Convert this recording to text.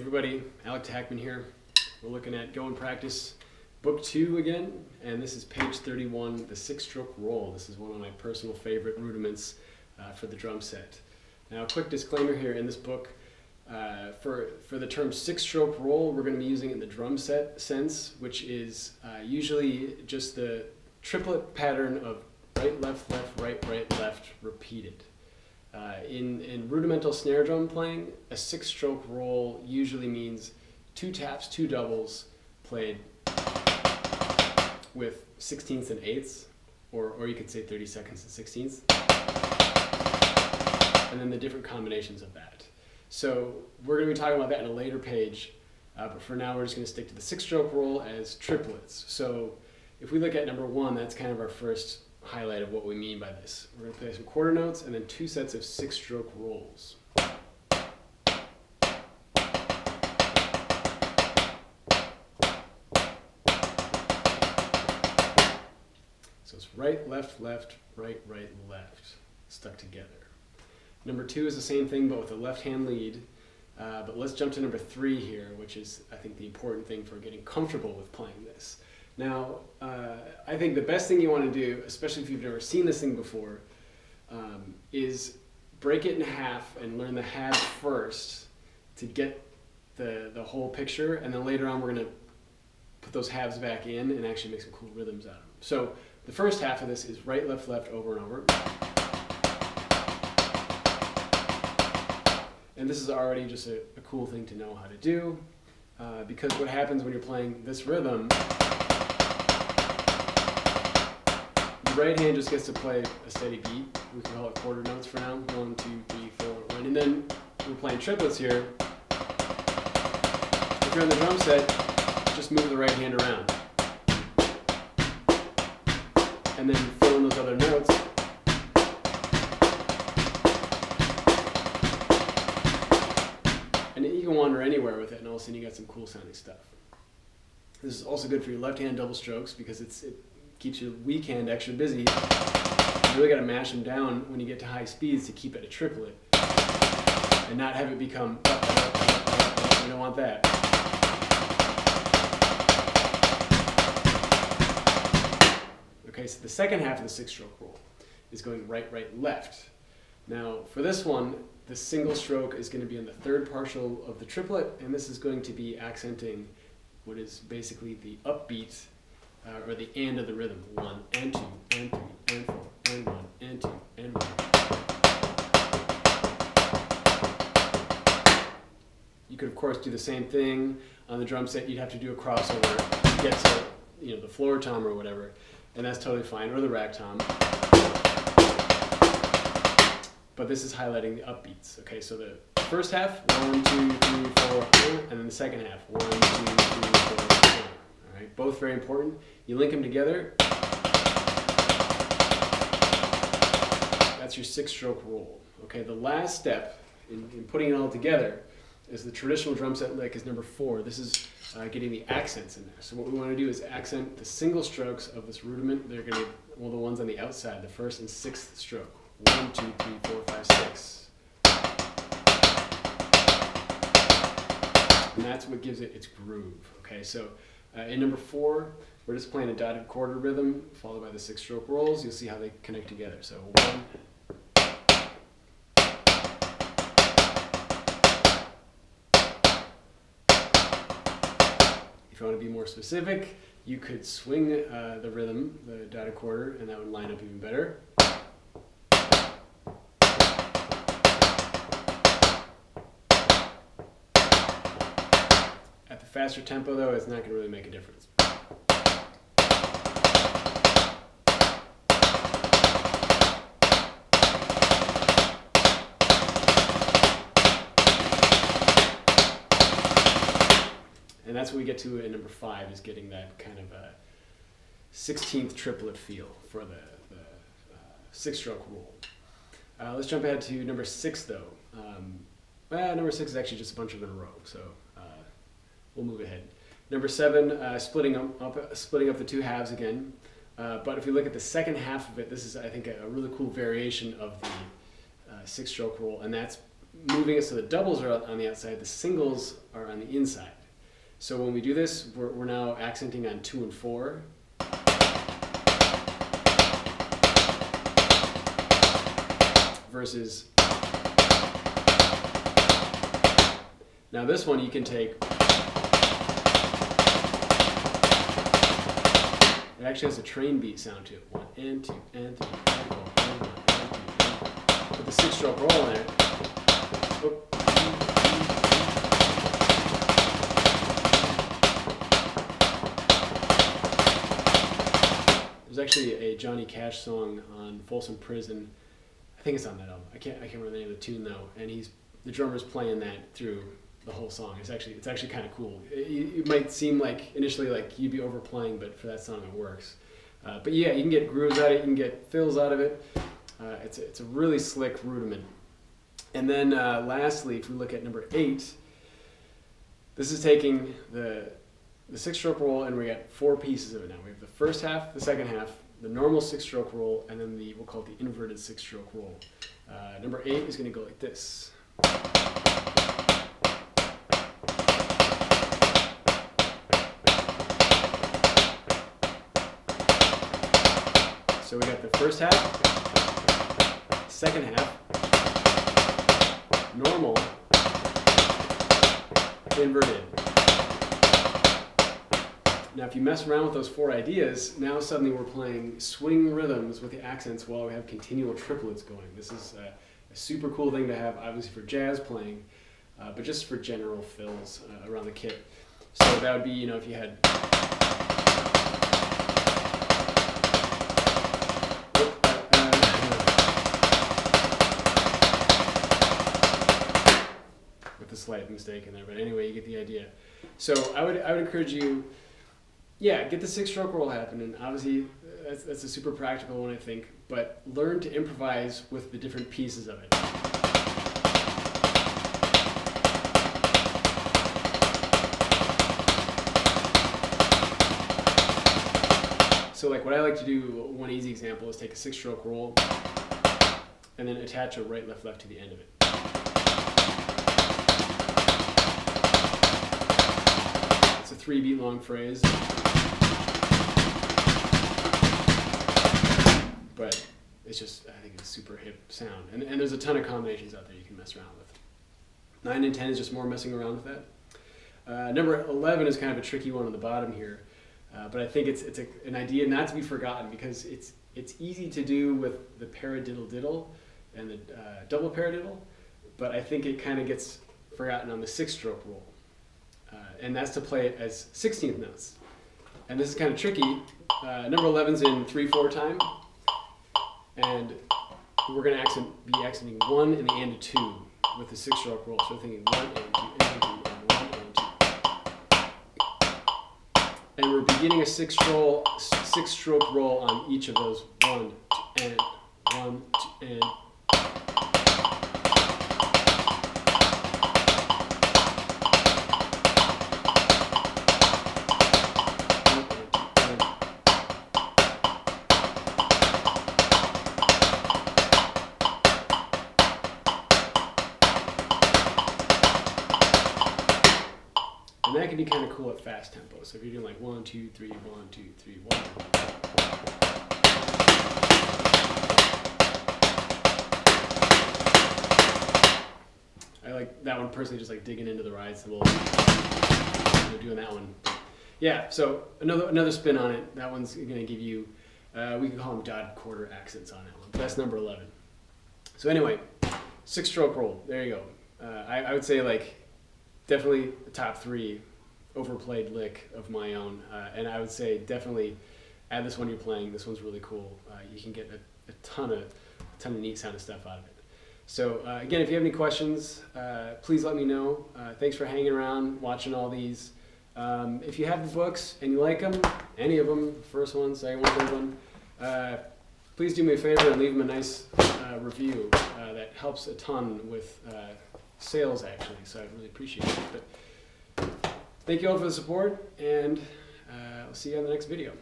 everybody, Alec Tackmann here. We're looking at GoAndPractice Book 2 again, and this is page 31, the 6-stroke roll. This is one of my personal favorite rudiments for the drum set. Now, a quick disclaimer here in this book, for the term 6-stroke roll, we're going to be using it in the drum set sense, which is usually just the triplet pattern of right, left, left, right, right, left, repeated. In rudimental snare drum playing, a 6-stroke roll usually means 2 taps, 2 doubles played with 16ths and 8ths, or you could say 32nds and 16ths, and then the different combinations of that. So we're going to be talking about that in a later page, but for now we're just going to stick to the 6-stroke roll as triplets. So if we look at number 1, that's kind of our first highlight of what we mean by this. We're going to play some quarter notes and then 2 sets of 6-stroke rolls. So it's right, left, left, right, right, left, stuck together. Number 2 is the same thing, but with a left-hand lead. But let's jump to number 3 here, which is, I think, the important thing for getting comfortable with playing this. Now, I think the best thing you want to do, especially if you've never seen this thing before, is break it in half and learn the halves first to get the whole picture, and then later on we're going to put those halves back in and actually make some cool rhythms out of them. So the first half of this is right, left, left, over and over. And this is already just a cool thing to know how to do, because what happens when you're playing this rhythm, the right hand just gets to play a steady beat. We can call it quarter notes for now. 1, 2, 3, 4, 1. And then we're playing triplets here. If you're on the drum set, just move the right hand around. And then fill in those other notes. And you can wander anywhere with it, and all of a sudden you got some cool sounding stuff. This is also good for your left hand double strokes because it keeps your weak hand extra busy. You really got to mash them down when you get to high speeds to keep it a triplet and not have it become you don't want that. Okay, so the second half of the 6-stroke roll is going right, right, left. Now for this one, the single stroke is going to be in the third partial of the triplet, and this is going to be accenting what is basically the upbeat, or the and of the rhythm. 1 and 2 and 3 and 4 and 1 and 2 and 1. You could of course do the same thing on the drum set. You'd have to do a crossover to get to the floor tom or whatever, and that's totally fine, or the rack tom. But this is highlighting the upbeats. Okay, so the first half, 1, 2, 3, 4, 4, and then the second half, 1, 2, 3, 4, 4. All right, both very important. You link them together. That's your 6-stroke roll. Okay, the last step in putting it all together is the traditional drum set lick is number 4. This is getting the accents in there. So what we want to do is accent the single strokes of this rudiment. They're going to be, well, the ones on the outside, the first and 6th stroke. 1, 2, 3, 4, 5, 6. And that's what gives it its groove. Okay, so in number 4, we're just playing a dotted quarter rhythm followed by the 6-stroke rolls. You'll see how they connect together. So 1. If you want to be more specific, you could swing the rhythm, the dotted quarter, and that would line up even better. At the faster tempo though, it's not going to really make a difference. And that's what we get to in number 5, is getting that kind of a 16th triplet feel for the 6-stroke roll. Let's jump ahead to number 6 though. Number 6 is actually just a bunch of in a row, so we'll move ahead. Number 7, splitting up the 2 halves again. But if we look at the second half of it, this is, I think, a really cool variation of the 6-stroke roll, and that's moving it so the doubles are on the outside, the singles are on the inside. So when we do this, we're now accenting on 2 and 4. Versus, now this one you can take, it actually has a train beat sound to it. 1 and 2 and 3 and 4 and 1 and 2 and 4. With the 6-stroke roll in it. There's actually a Johnny Cash song on Folsom Prison. I think it's on that album. I can't remember the name of the tune though. And the drummer's playing that through the whole song. It's actually kind of cool. It might seem like initially like you'd be overplaying, but for that song it works. But yeah, you can get grooves out of it. You can get fills out of it. It's a really slick rudiment. And then lastly, if we look at number 8, this is taking the 6-stroke roll, and we got 4 pieces of it now. We have the first half, the second half, the normal 6-stroke roll, and then we'll call it the inverted 6-stroke roll. Number 8 is going to go like this. So we got the first half, second half, normal, inverted. Now if you mess around with those 4 ideas, now suddenly we're playing swing rhythms with the accents while we have continual triplets going. This is a super cool thing to have, obviously for jazz playing, but just for general fills around the kit. So that would be, you know, if you had... with a slight mistake in there, but anyway, you get the idea. So I would encourage you, yeah, get the 6-stroke roll happening. Obviously, that's a super practical one, I think, but learn to improvise with the different pieces of it. So like what I like to do, one easy example is take a 6-stroke roll and then attach a right, left, left to the end of it. It's a 3-beat long phrase. But it's just, I think it's a super hip sound. And there's a ton of combinations out there you can mess around with. 9 and 10 is just more messing around with that. Number 11 is kind of a tricky one on the bottom here. But I think it's an idea not to be forgotten because it's easy to do with the paradiddle-diddle and the double paradiddle, but I think it kind of gets forgotten on the 6-stroke roll. And that's to play it as 16th notes. And this is kind of tricky. Number 11's in 3/4 time. And we're going to be accenting 1 in the and a 2 with the 6-stroke roll. So we're thinking 1 and 2 and 2 and 1 and 2. And we're beginning a 6-stroke roll on each of those 1, 2, and 1, 2, and. And that can be kind of cool at fast tempo. So if you're doing like 1, 2, 3, 1, 2, 3, 1. I like that one personally, just like digging into the ride cymbal, doing that one. Yeah, so another spin on it. That one's going to give you, we can call them dotted quarter accents on that one. But that's number 11. So anyway, 6-stroke roll. There you go. I would say like, definitely the top 3 overplayed lick of my own, and I would say definitely add this one you're playing. This one's really cool. You can get a ton of neat sounding stuff out of it. So again, if you have any questions, please let me know. Thanks for hanging around, watching all these. If you have the books and you like them, any of them, first one, second one, third one, please do me a favor and leave them a nice review. That helps a ton with sales actually, so I really appreciate it. But thank you all for the support, and I'll see you on the next video.